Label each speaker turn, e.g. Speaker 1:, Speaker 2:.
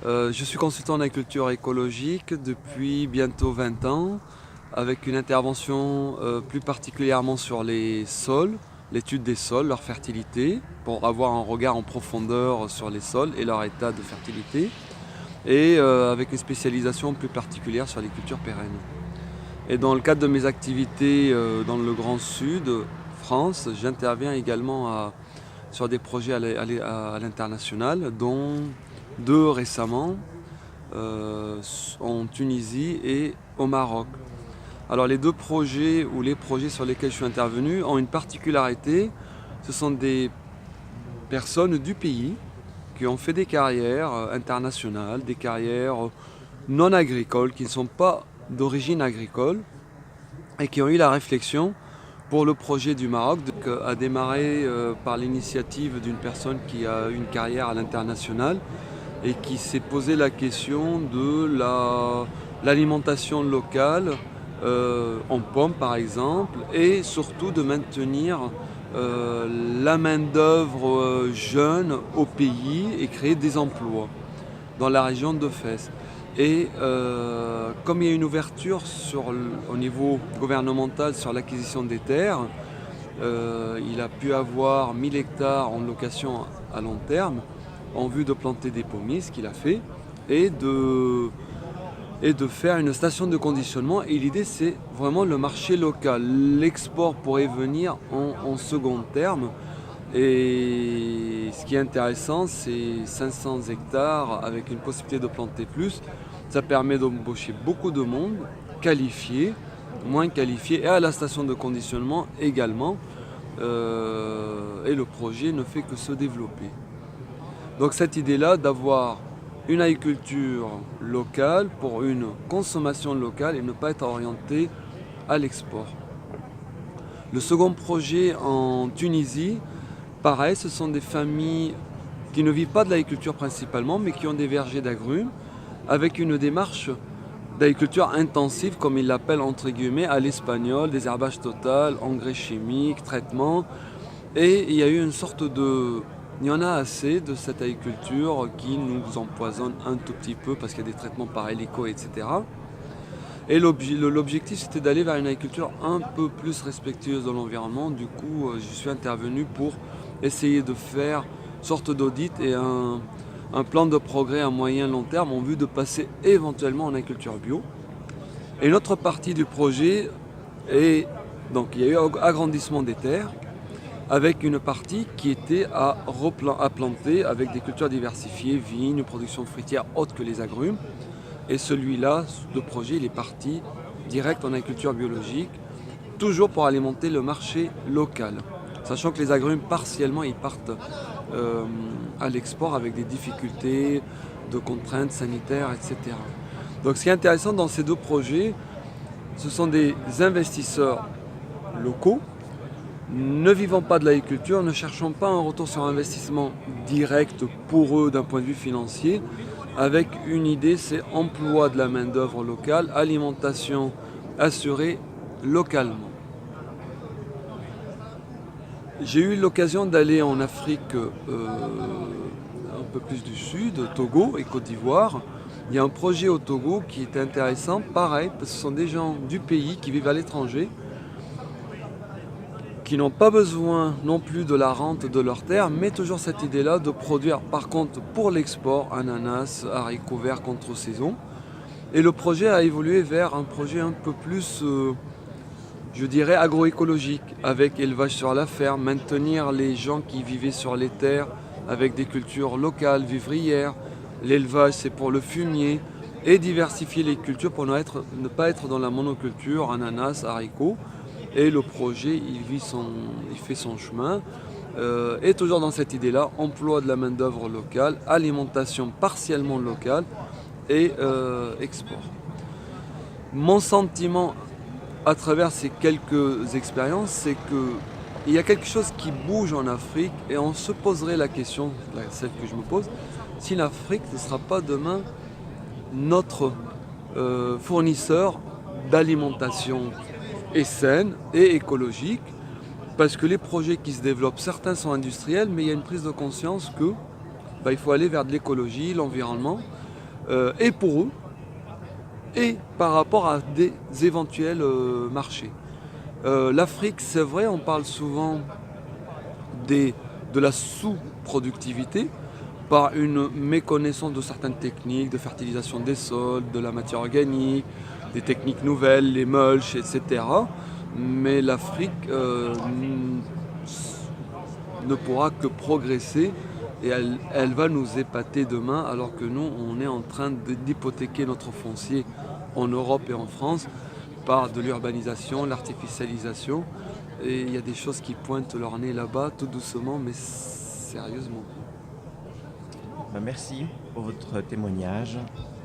Speaker 1: Je suis consultant en agriculture écologique depuis bientôt 20 ans, avec une intervention plus particulièrement sur les sols, l'étude des sols, leur fertilité, pour avoir un regard en profondeur sur les sols et leur état de fertilité, et avec une spécialisation plus particulière sur les cultures pérennes. Et dans le cadre de mes activités dans le Grand Sud, France, j'interviens également sur des projets à l'international, dont deux récemment en Tunisie et au Maroc. Alors les deux projets ou les projets sur lesquels je suis intervenu ont une particularité, ce sont des personnes du pays qui ont fait des carrières internationales, des carrières non agricoles, qui ne sont pas d'origine agricole et qui ont eu la réflexion pour le projet du Maroc a démarré par l'initiative d'une personne qui a une carrière à l'international et qui s'est posé la question de l'alimentation locale en pommes par exemple, et surtout de maintenir la main-d'œuvre jeune au pays et créer des emplois dans la région de Fès. Et comme il y a une ouverture au niveau gouvernemental sur l'acquisition des terres, il a pu avoir 1000 hectares en location à long terme en vue de planter des pommiers, ce qu'il a fait, et de faire une station de conditionnement. Et l'idée, c'est vraiment le marché local. L'export pourrait venir en second terme. Et ce qui est intéressant, c'est 500 hectares avec une possibilité de planter plus. Ça permet d'embaucher beaucoup de monde, qualifié, moins qualifié, et à la station de conditionnement également. Et le projet ne fait que se développer. Donc cette idée-là d'avoir une agriculture locale pour une consommation locale et ne pas être orienté à l'export. Le second projet en Tunisie, pareil, ce sont des familles qui ne vivent pas de l'agriculture principalement, mais qui ont des vergers d'agrumes, avec une démarche d'agriculture intensive, comme ils l'appellent entre guillemets, à l'espagnol, désherbage total, engrais chimiques, traitement. Et il y a eu une sorte de... Il y en a assez de cette agriculture qui nous empoisonne un tout petit peu parce qu'il y a des traitements par hélico, etc. Et l'objectif, c'était d'aller vers une agriculture un peu plus respectueuse de l'environnement. Du coup, je suis intervenu pour essayer de faire une sorte d'audit et un plan de progrès à moyen long terme en vue de passer éventuellement en agriculture bio. Et une autre partie du projet est, donc il y a eu agrandissement des terres avec une partie qui était à planter avec des cultures diversifiées, vignes, production fruitière autre que les agrumes. Et celui-là, le projet, il est parti direct en agriculture biologique, toujours pour alimenter le marché local. Sachant que les agrumes, partiellement, ils partent à l'export avec des difficultés de contraintes sanitaires, etc. Donc ce qui est intéressant dans ces deux projets, ce sont des investisseurs locaux, ne vivant pas de l'agriculture, ne cherchant pas un retour sur investissement direct pour eux d'un point de vue financier, avec une idée, c'est emploi de la main-d'œuvre locale, alimentation assurée localement. J'ai eu l'occasion d'aller en Afrique un peu plus du sud, Togo et Côte d'Ivoire. Il y a un projet au Togo qui est intéressant, pareil, parce que ce sont des gens du pays qui vivent à l'étranger, qui n'ont pas besoin non plus de la rente de leurs terres, mais toujours cette idée-là de produire par contre pour l'export ananas, haricots verts contre-saison. Et le projet a évolué vers un projet un peu plus, je dirais, agroécologique, avec élevage sur la ferme, maintenir les gens qui vivaient sur les terres avec des cultures locales, vivrières. L'élevage, c'est pour le fumier, et diversifier les cultures pour ne pas être dans la monoculture, ananas, haricots. Et le projet, il fait son chemin. Et toujours dans cette idée-là, emploi de la main-d'œuvre locale, alimentation partiellement locale et export. Mon sentiment à travers ces quelques expériences, c'est qu'il y a quelque chose qui bouge en Afrique et on se poserait la question, celle que je me pose, si l'Afrique ne sera pas demain notre fournisseur d'alimentation et saine et écologique, parce que les projets qui se développent, certains sont industriels, mais il y a une prise de conscience que il faut aller vers de l'écologie, l'environnement, et pour eux, et par rapport à des éventuels marchés. L'Afrique, c'est vrai, on parle souvent de la sous-productivité par une méconnaissance de certaines techniques de fertilisation des sols, de la matière organique, des techniques nouvelles, les mulch, etc. Mais l'Afrique ne pourra que progresser et elle va nous épater demain alors que nous, on est en train d'hypothéquer notre foncier en Europe et en France par de l'urbanisation, l'artificialisation. Et il y a des choses qui pointent leur nez là-bas, tout doucement, mais sérieusement.
Speaker 2: Merci pour votre témoignage.